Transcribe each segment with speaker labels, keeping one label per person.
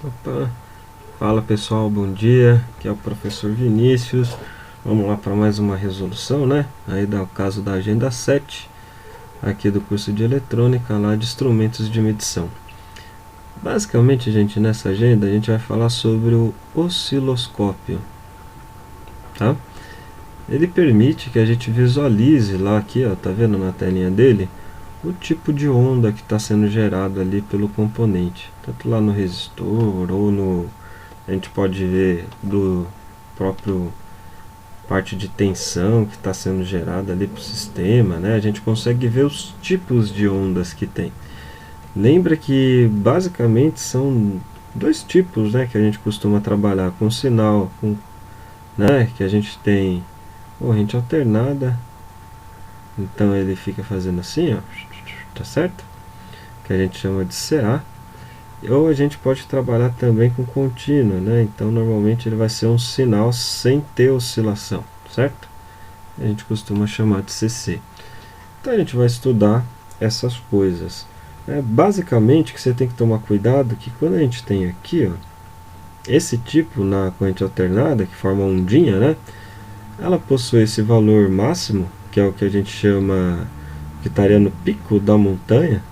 Speaker 1: Opa. Fala pessoal, bom dia, aqui é o professor Vinícius. Vamos lá para mais uma resolução, né? Aí dá o caso da agenda 7 aqui do curso de eletrônica lá de instrumentos de medição. Basicamente, gente, nessa agenda a gente vai falar sobre o osciloscópio, tá? Ele permite que a gente visualize lá aqui, ó, tá vendo na telinha dele, o tipo de onda que está sendo gerado ali pelo componente, tanto lá no resistor ou no, a gente pode ver do próprio parte de tensão que está sendo gerada ali para o sistema, né? A gente consegue ver os tipos de ondas que tem. Lembra que basicamente são dois tipos, né, que a gente costuma trabalhar com sinal, né, que a gente tem corrente alternada, então ele fica fazendo assim, ó, tá certo? Que a gente chama de CA. Ou a gente pode trabalhar também com contínua, né? Então normalmente ele vai ser um sinal sem ter oscilação, certo? A gente costuma chamar de CC. Então a gente vai estudar essas coisas. Basicamente que você tem que tomar cuidado que quando a gente tem aqui, ó, esse tipo na corrente alternada, que forma ondinha, né? Ela possui esse valor máximo, que é o que a gente chama, que estaria no pico da montanha,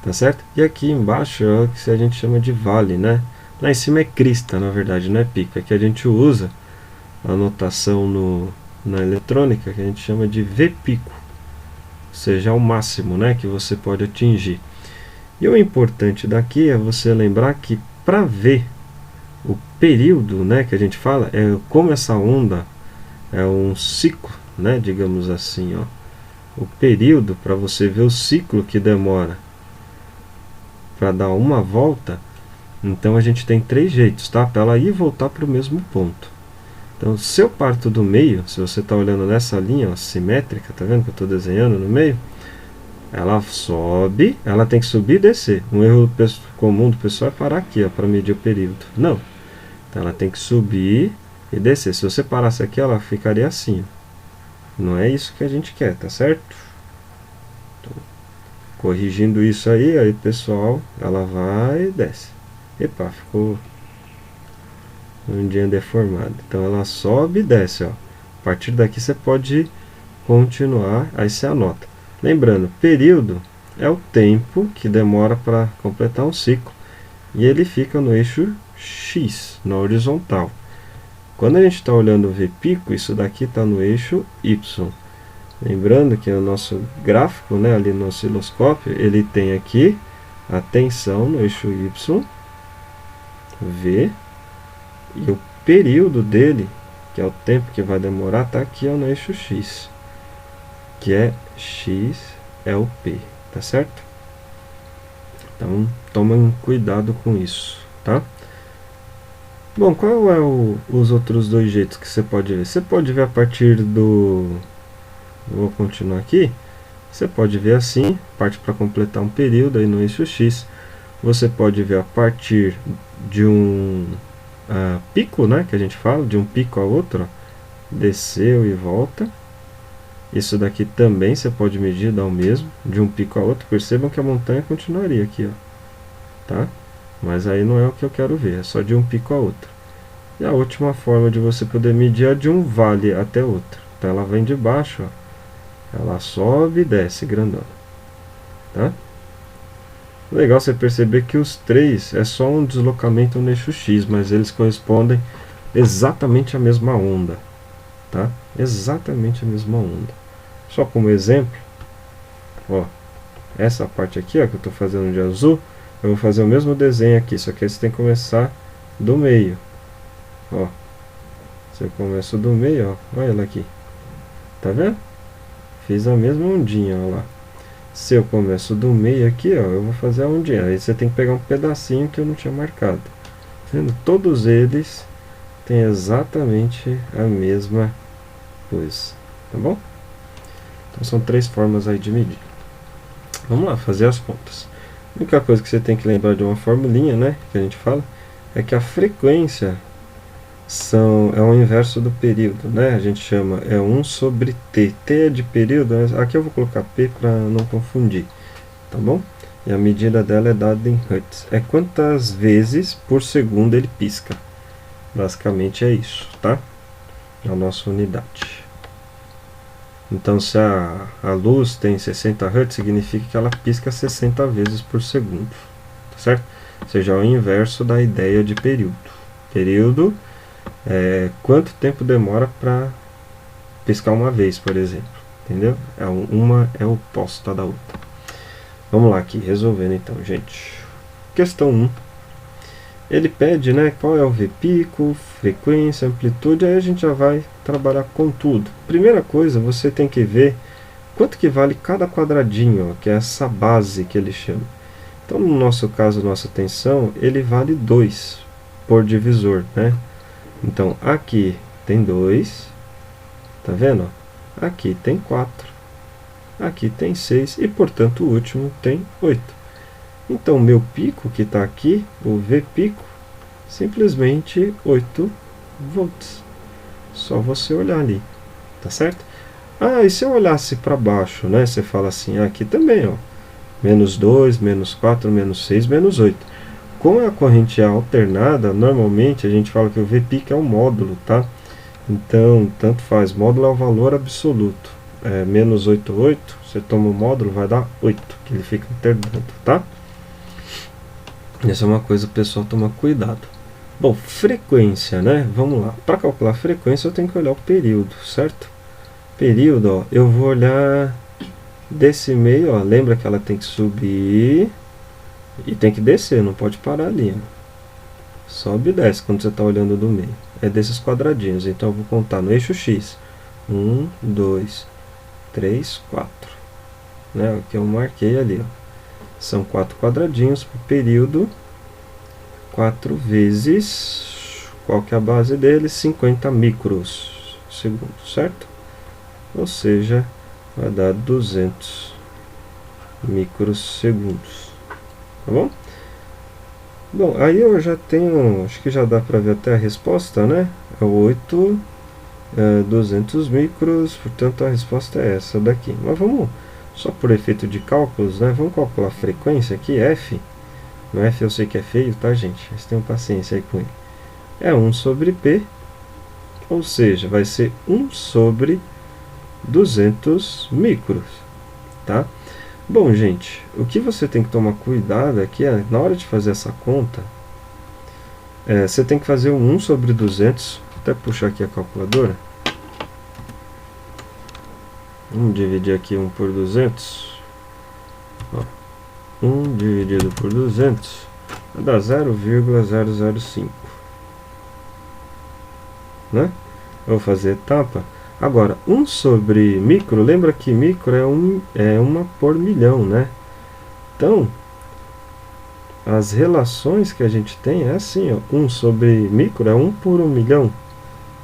Speaker 1: tá certo? E aqui embaixo é o que a gente chama de vale, né? Lá em cima é crista, na verdade, não é pico. Aqui a gente usa a notação na eletrônica que a gente chama de V pico, ou seja, é o máximo, né, que você pode atingir. E o importante daqui é você lembrar que para ver o período, né, que a gente fala, é como essa onda é um ciclo, né, digamos assim, ó. O período, para você ver o ciclo que demora para dar uma volta, então a gente tem três jeitos, tá? Para ela ir e voltar para o mesmo ponto. Então, se eu parto do meio, se você está olhando nessa linha, ó, simétrica, tá vendo que eu estou desenhando no meio? Ela sobe, ela tem que subir e descer. Um erro comum do pessoal é parar aqui, ó, para medir o período. Não. Então ela tem que subir e descer. Se você parasse aqui, ela ficaria assim, ó. Não é isso que a gente quer, tá certo? Então, corrigindo isso aí, pessoal, ela vai e desce. Epa, ficou um dia deformado. Então ela sobe e desce, ó. A partir daqui você pode continuar, aí você anota. Lembrando, período é o tempo que demora para completar um ciclo. E ele fica no eixo X, na horizontal. Quando a gente está olhando o V pico, isso daqui está no eixo Y. Lembrando que o nosso gráfico, né, ali no osciloscópio, ele tem aqui a tensão no eixo Y, V, e o período dele, que é o tempo que vai demorar, está aqui, ó, no eixo X, que é X é o P, tá certo? Então, tomem cuidado com isso, tá? Bom, qual é os outros dois jeitos que você pode ver? Você pode ver a partir do... Vou continuar aqui. Você pode ver assim, parte para completar um período aí no eixo X. Você pode ver a partir de um pico, né, que a gente fala, de um pico a outro, ó, desceu e volta. Isso daqui também você pode medir, dá o mesmo, de um pico a outro. Percebam que a montanha continuaria aqui, ó, tá? Mas aí não é o que eu quero ver, é só de um pico a outro. E a última forma de você poder medir é de um vale até outro. Então ela vem de baixo, ó, ela sobe e desce grandona, tá? Legal você perceber que os três é só um deslocamento no eixo X, mas eles correspondem exatamente à mesma onda, tá? Exatamente a mesma onda. Só como exemplo, ó, essa parte aqui, ó, que eu estou fazendo de azul, eu vou fazer o mesmo desenho aqui, só que aí você tem que começar do meio. Ó, você começa do meio, ó, olha ela aqui, tá vendo? Fiz a mesma ondinha, ó lá. Se eu começo do meio aqui, ó, eu vou fazer a ondinha. Aí você tem que pegar um pedacinho que eu não tinha marcado. Tá vendo? Todos eles têm exatamente a mesma coisa, tá bom? Então são três formas aí de medir. Vamos lá, fazer as contas. A única coisa que você tem que lembrar de uma formulinha, né, que a gente fala, é que a frequência é o inverso do período, né? A gente chama, é 1 sobre T. T é de período, aqui eu vou colocar P para não confundir, tá bom? e a medida dela é dada em Hz. É quantas vezes por segundo ele pisca. Basicamente é isso, tá? A nossa unidade. Então, se a luz tem 60 Hz, significa que ela pisca 60 vezes por segundo, tá certo? Ou seja, é o inverso da ideia de período. Período é quanto tempo demora para piscar uma vez, por exemplo, entendeu? Uma é oposta da outra. Vamos lá aqui, resolvendo então, gente. Questão 1. Ele pede, né, qual é o V pico, frequência, amplitude, aí a gente já vai trabalhar com tudo. Primeira coisa, você tem que ver quanto que vale cada quadradinho, ó, que é essa base que ele chama. Então, no nosso caso, nossa tensão, ele vale 2 por divisor, né? Então, aqui tem 2, tá vendo? Aqui tem 4, aqui tem 6 e, portanto, o último tem 8. Então, meu pico que está aqui, o V pico, simplesmente 8 volts. Só você olhar ali, tá certo? Ah, e se eu olhasse para baixo, né? Você fala assim, aqui também, ó. Menos 2, menos 4, menos 6, menos 8. Como a corrente é alternada, normalmente a gente fala que o V pico é um módulo, tá? Então, tanto faz. Módulo é o valor absoluto. Menos 8, 8. Você toma o módulo, vai dar 8, que ele fica alternando, tá? Essa é uma coisa o pessoal toma cuidado. Bom, frequência, né? Vamos lá. Para calcular a frequência eu tenho que olhar o período, certo? Período, ó, eu vou olhar desse meio, ó. Lembra que ela tem que subir e tem que descer, não pode parar ali, ó. Sobe e desce quando você está olhando do meio. É desses quadradinhos, então eu vou contar no eixo X. 1, 2, 3, 4. Né? O que eu marquei ali, ó. São 4 quadradinhos por período, 4 vezes, qual que é a base dele? 50 micros segundo, certo? Ou seja, vai dar 200 microsegundos, tá bom? Bom, aí eu já tenho, acho que já dá para ver até a resposta, né? É 8, 200 micros, portanto a resposta é essa daqui. Mas vamos... Só por efeito de cálculos, né? Vamos calcular a frequência aqui, F. No F eu sei que é feio, tá, gente? Mas tenham paciência aí com ele. É 1 sobre P, ou seja, vai ser 1 sobre 200 micros, tá? Bom, gente, o que você tem que tomar cuidado aqui é, na hora de fazer essa conta, você tem que fazer o 1 sobre 200, vou até puxar aqui a calculadora. Vamos dividir aqui 1 por 200. Ó, 1 dividido por 200 vai dar 0,005. Né? Eu vou fazer etapa. Agora, 1 sobre micro, lembra que micro é 1 por milhão, né? Então, as relações que a gente tem é assim, ó, 1 sobre micro é 1 por 1 milhão.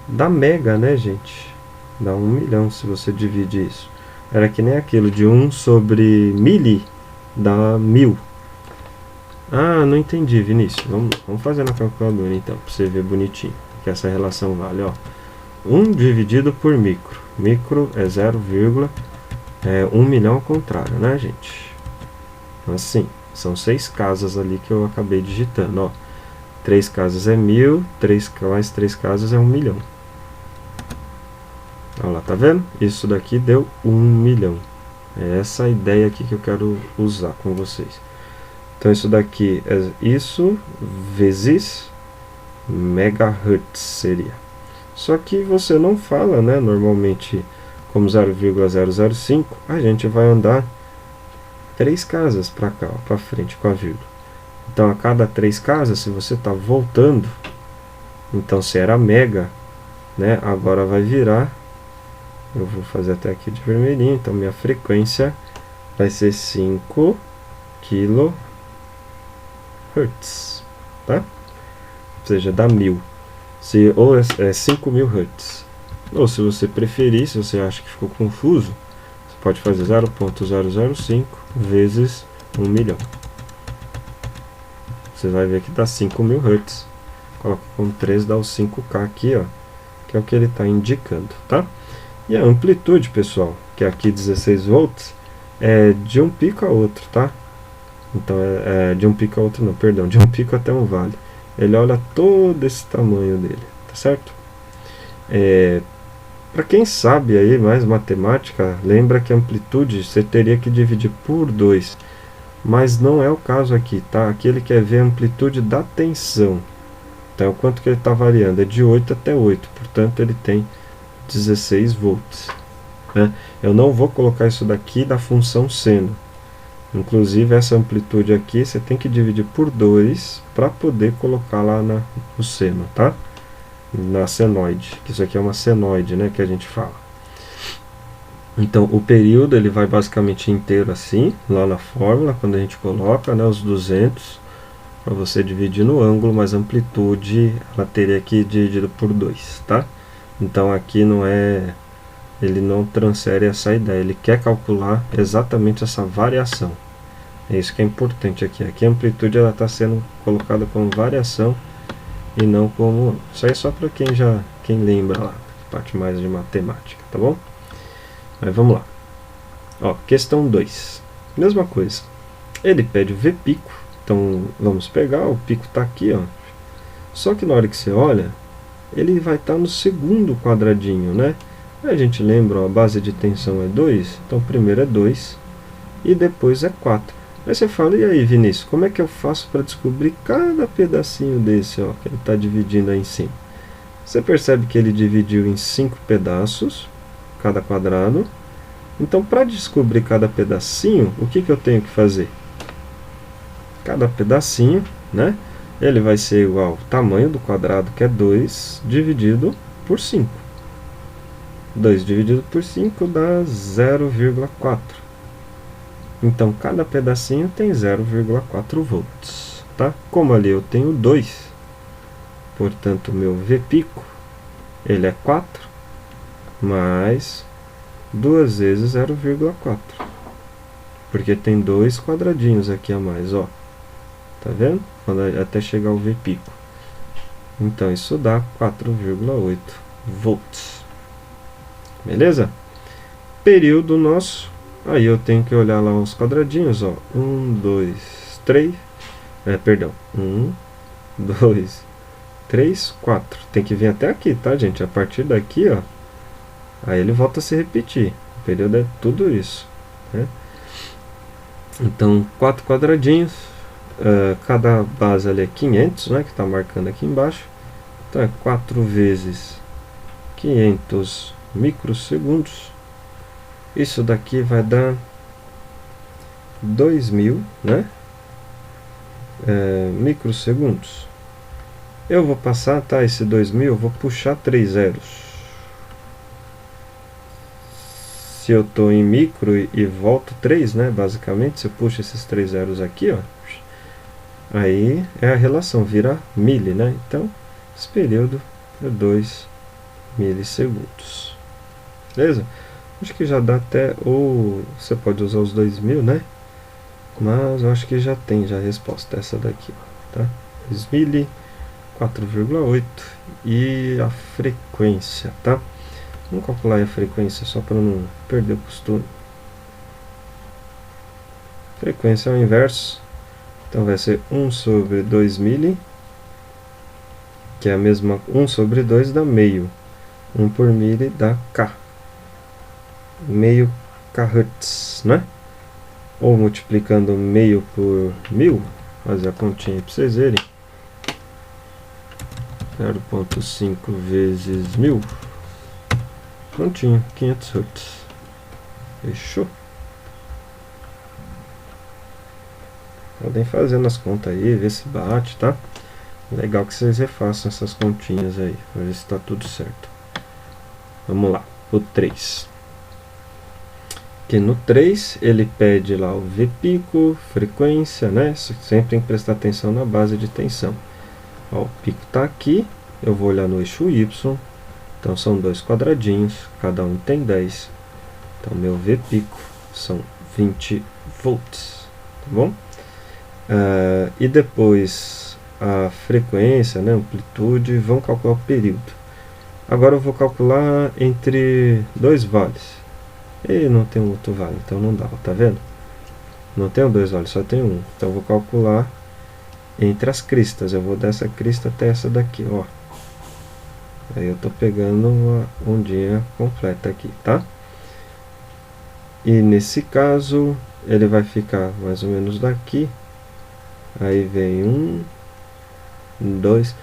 Speaker 1: Dá mega, né, gente? Dá 1 milhão se você divide isso. Era que nem aquilo de 1 sobre mili, dá 1000. Ah, não entendi, Vinícius. Vamos fazer na calculadora então, para você ver bonitinho. Que essa relação vale, ó. 1 dividido por micro. Micro é 1 milhão ao contrário, né, gente? Assim, são 6 casas ali que eu acabei digitando, ó. 3 casas é 1000, mais 3 casas é 1 milhão. Olha lá, tá vendo? Isso daqui deu 1 milhão. É essa a ideia aqui que eu quero usar com vocês. Então isso daqui é isso vezes megahertz seria. Só que você não fala, né? Normalmente como 0,005, a gente vai andar 3 casas para cá, para frente com a vírgula. Então a cada 3 casas, se você está voltando, então se era mega, né? Agora vai virar. Eu vou fazer até aqui de vermelhinho, então minha frequência vai ser 5 kHz, tá? Ou seja, dá 1000. Ou é 5.000 Hz. Ou se você preferir, se você acha que ficou confuso, você pode fazer 0,005 vezes 1 milhão. Você vai ver que dá 5.000 Hz. Coloca com 3, dá o 5K aqui, ó, que é o que ele está indicando, tá? E a amplitude, pessoal, que é aqui 16 volts, é de um pico a outro, tá? Então de um pico a outro não, perdão, de um pico até um vale. Ele olha todo esse tamanho dele, tá certo? Para quem sabe aí mais matemática, lembra que a amplitude você teria que dividir por 2, mas não é o caso aqui, tá? Aqui ele quer ver a amplitude da tensão. Então, quanto que ele está variando? É de 8 até 8, portanto ele tem 16 volts. Né? Eu não vou colocar isso daqui da função seno. Inclusive, essa amplitude aqui você tem que dividir por 2 para poder colocar lá no seno, tá? Na senoide, que isso aqui é uma senoide, né, que a gente fala. Então, o período ele vai basicamente inteiro assim, lá na fórmula, quando a gente coloca, né, os 200, para você dividir no ângulo, mas a amplitude ela teria que ir dividido por 2, tá? Então aqui não é, ele não transfere essa ideia, ele quer calcular exatamente essa variação. É isso que é importante aqui. Aqui a amplitude ela está sendo colocada como variação e não como... Isso aí é só para quem lembra lá, parte mais de matemática, tá bom? Mas vamos lá. Ó, questão 2. Mesma coisa. Ele pede o V pico. Então vamos pegar, o pico está aqui, ó. Só que na hora que você olha, ele vai estar no segundo quadradinho, né? A gente lembra, ó, a base de tensão é 2, então primeiro é 2 e depois é 4. Aí você fala, e aí Vinícius, como é que eu faço para descobrir cada pedacinho desse, ó, que ele está dividindo aí em cima? Você percebe que ele dividiu em 5 pedaços, cada quadrado. Então, para descobrir cada pedacinho, o que eu tenho que fazer? Cada pedacinho, né, ele vai ser igual ao tamanho do quadrado, que é 2, dividido por 5. 2 dividido por 5 dá 0,4. Então, cada pedacinho tem 0,4 volts, tá? Como ali eu tenho 2, portanto, o meu V pico, ele é 4, mais 2 vezes 0,4. Porque tem 2 quadradinhos aqui a mais, ó. Tá vendo? Até chegar ao V pico. Então, isso dá 4,8 volts. Beleza? Período nosso. Aí eu tenho que olhar lá os quadradinhos, ó. 1, 2, 3. Perdão. 1, 2, 3, 4. Tem que vir até aqui, tá, gente? A partir daqui, ó. Aí ele volta a se repetir. O período é tudo isso, né? Então, 4 quadradinhos. Cada base ali é 500, né? Que está marcando aqui embaixo. Então é 4 vezes 500 microsegundos. Isso daqui vai dar 2000, né? Microsegundos. Eu vou passar, tá? Esse 2000, eu vou puxar 3 zeros. Se eu estou em micro e volto 3, né? Basicamente, se eu puxo esses 3 zeros aqui, ó. Aí é a relação, vira mili, né? Então, esse período é 2 milissegundos. Beleza? Acho que já dá até, ou você pode usar os 2000, né? Mas eu acho que já tem já a resposta, essa daqui, ó, tá? 2 mili, 4,8 e a frequência, tá? Vamos calcular aí a frequência só para não perder o costume. Frequência é o inverso, então vai ser 1 sobre 2 mili, que é a mesma, 1 sobre 2 dá meio, 1 por mili dá K, meio kHz, né? Ou multiplicando meio por 1000, fazer a continha para vocês verem, 0,5 vezes 1000, prontinho, 500 Hz. Fechou? Podem fazer nas contas aí, ver se bate, tá? Legal que vocês refaçam essas continhas aí, para ver se está tudo certo. Vamos lá, o 3. Que no 3 ele pede lá o V pico, frequência, né? Sempre tem que prestar atenção na base de tensão. Ó, o pico está aqui, eu vou olhar no eixo Y, então são 2 quadradinhos, cada um tem 10. Então meu V pico são 20 volts, tá bom? E depois a frequência, né, amplitude, vão calcular o período. Agora eu vou calcular entre 2 vales. E não tem um outro vale, então não dá, tá vendo? Não tenho dois olhos, só tenho um. Então eu vou calcular entre as cristas. Eu vou dessa crista até essa daqui, ó. Aí eu tô pegando uma ondinha completa aqui, tá? E nesse caso, ele vai ficar mais ou menos daqui. Aí vem 1, 2.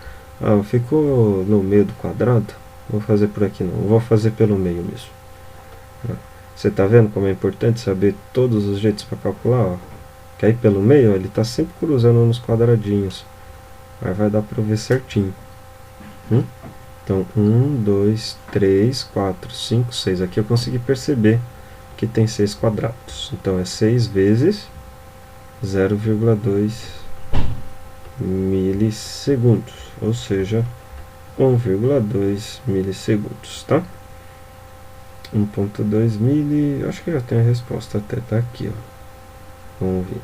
Speaker 1: Ah, ficou no meio do quadrado. Vou fazer por aqui não, vou fazer pelo meio mesmo. Você tá vendo como é importante saber todos os jeitos para calcular, ó? Que aí pelo meio, ó, ele tá sempre cruzando nos quadradinhos. Aí vai dar para ver certinho. Então 1, 2, 3, 4, 5, 6. Aqui eu consegui perceber que tem 6 quadrados. Então é 6 vezes 0,2 milissegundos, ou seja, 1,2 milissegundos, tá? 1,2 mili, acho que já tem a resposta até, tá aqui, ó. Vamos ver.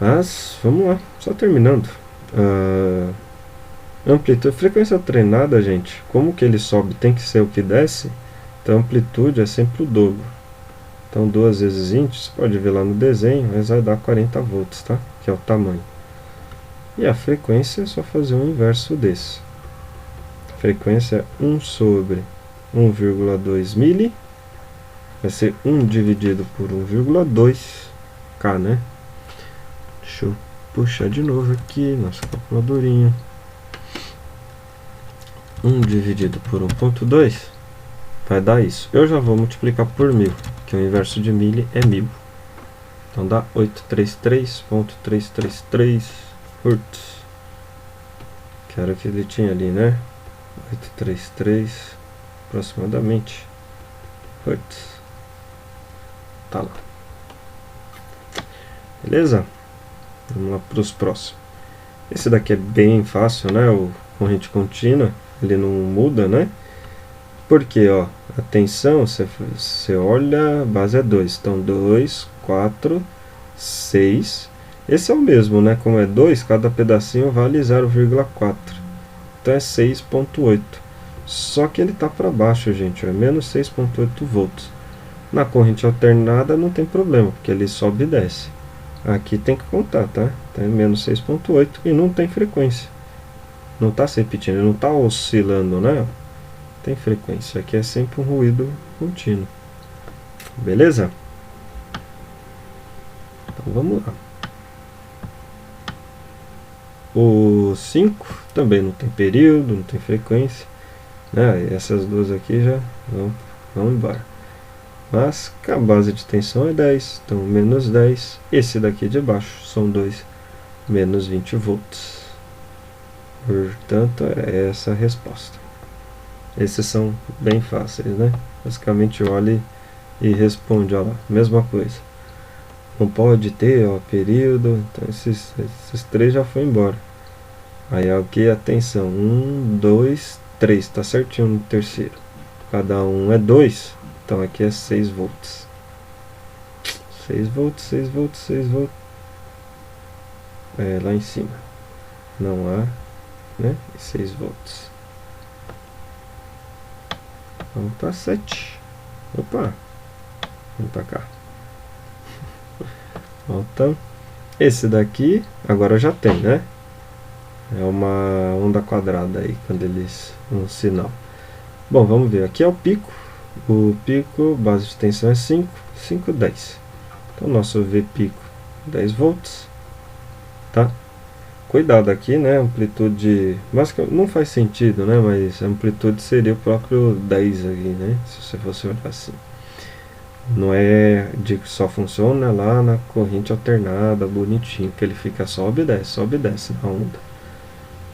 Speaker 1: Mas, vamos lá, só terminando. Amplitude, frequência treinada, gente, como que ele sobe tem que ser o que desce, então a amplitude é sempre o dobro. Então 2 vezes 20, você pode ver lá no desenho, mas vai dar 40 volts, tá? Que é o tamanho. E a frequência é só fazer o inverso desse. A frequência é 1 sobre 1,2 mili, vai ser 1 dividido por 1,2K, né? Deixa eu puxar de novo aqui, nossa calculadorinha. 1 dividido por 1,2 vai dar isso. Eu já vou multiplicar por 1000, que o inverso de mili é 1000. Então dá 833.333 Hz. Que era o que ele tinha ali, né? 833 aproximadamente Hz. Tá lá. Beleza? Vamos lá para os próximos. Esse daqui é bem fácil, né? O corrente contínua, ele não muda, né? Porque, ó, a tensão, você olha, a base é 2. Então, 2, 4, 6. Esse é o mesmo, né? Como é 2, cada pedacinho vale 0,4. Então, é 6,8. Só que ele está para baixo, gente. É menos 6,8 volts. Na corrente alternada não tem problema, porque ele sobe e desce. Aqui tem que contar, tá? Então, é menos 6,8 e não tem frequência. Não está se repetindo, ele não está oscilando, né? Tem frequência, aqui é sempre um ruído contínuo. Beleza? Então vamos lá. O 5 também não tem período, não tem frequência, né? Essas duas aqui já vão embora. Mas a base de tensão é 10, então menos 10. Esse daqui de baixo são 2, menos 20 volts. Portanto, é essa a resposta. Esses são bem fáceis, né? Basicamente olhe e responde, ó lá, mesma coisa. Não pode ter, ó, período, então esses 3 já foi embora. Aí aqui a tensão, 1, 2, 3, tá certinho no terceiro. Cada um é 2, então aqui é 6 volts. 6 volts, 6 volts, 6 volts. É, lá em cima. Não há, né? 6 volts. Vamos para 7. Opa! Vamos para cá. Volta. Esse daqui agora já tem, né? É uma onda quadrada aí, quando eles... um sinal. Bom, vamos ver. Aqui é o pico. O pico, base de tensão é 5, 5, 10. Então, nosso V pico, 10 volts. Tá? Cuidado aqui, né? Amplitude... mas não faz sentido, né? Mas a amplitude seria o próprio 10 aqui, né? Se você fosse olhar assim. Não é de que só funciona lá na corrente alternada, bonitinho, que ele fica sobe e desce na onda.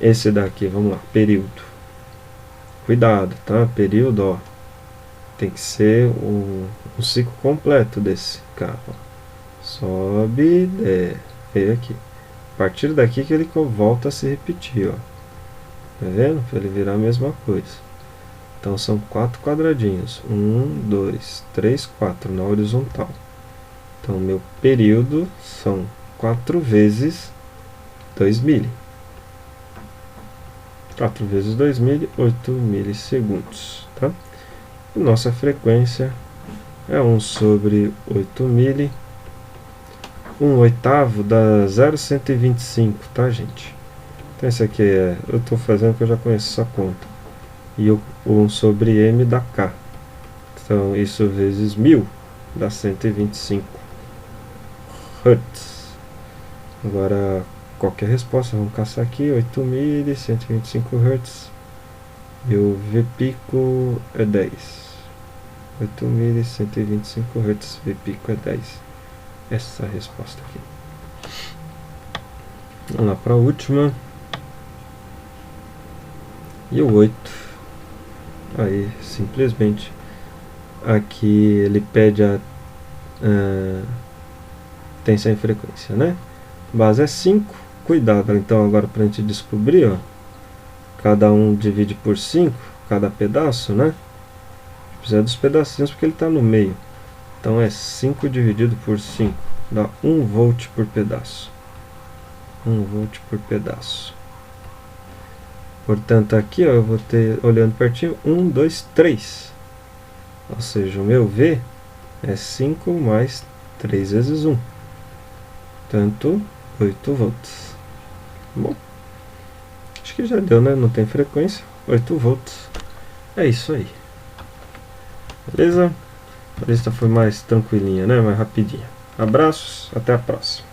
Speaker 1: Esse daqui, vamos lá, período. Cuidado, tá? Período, ó. Tem que ser o ciclo completo desse carro. Ó. Sobe, desce. Veio aqui. A partir daqui que ele volta a se repetir, ó. Tá vendo? Para ele virar a mesma coisa. Então são 4 quadradinhos. 1, 2, 3, 4 na horizontal. Então meu período são 4 vezes 2 mili. 4 vezes 2 mili, 8 milissegundos. Tá? E nossa frequência é 1 sobre 8 milli. 1/8 dá 0,125, tá, gente? Então esse aqui eu estou fazendo que eu já conheço essa conta. E o 1 sobre m dá k. Então isso vezes 1000 dá 125 Hz. Agora qualquer resposta, vamos caçar aqui, 8.000, 125 Hz. E o V pico é 10. 8.125 Hz, V pico é 10. Essa é a resposta aqui. Vamos lá para a última. E o 8. Aí, simplesmente. Aqui ele pede a tensão e frequência, né? Base é 5. Cuidado, então, agora para a gente descobrir, ó. Cada um divide por 5, cada pedaço, né? Precisa dos pedacinhos porque ele está no meio. Então é 5 dividido por 5. Dá 1 volt por pedaço. 1 volt por pedaço. Portanto, aqui ó, eu vou ter, olhando pertinho, 1, 2, 3. Ou seja, o meu V é 5 mais 3 vezes 1. Portanto, 8 volts. Bom, acho que já deu, né? Não tem frequência. 8 volts. É isso aí. Beleza? A lista foi mais tranquilinha, né? Mais rapidinha. Abraços, até a próxima.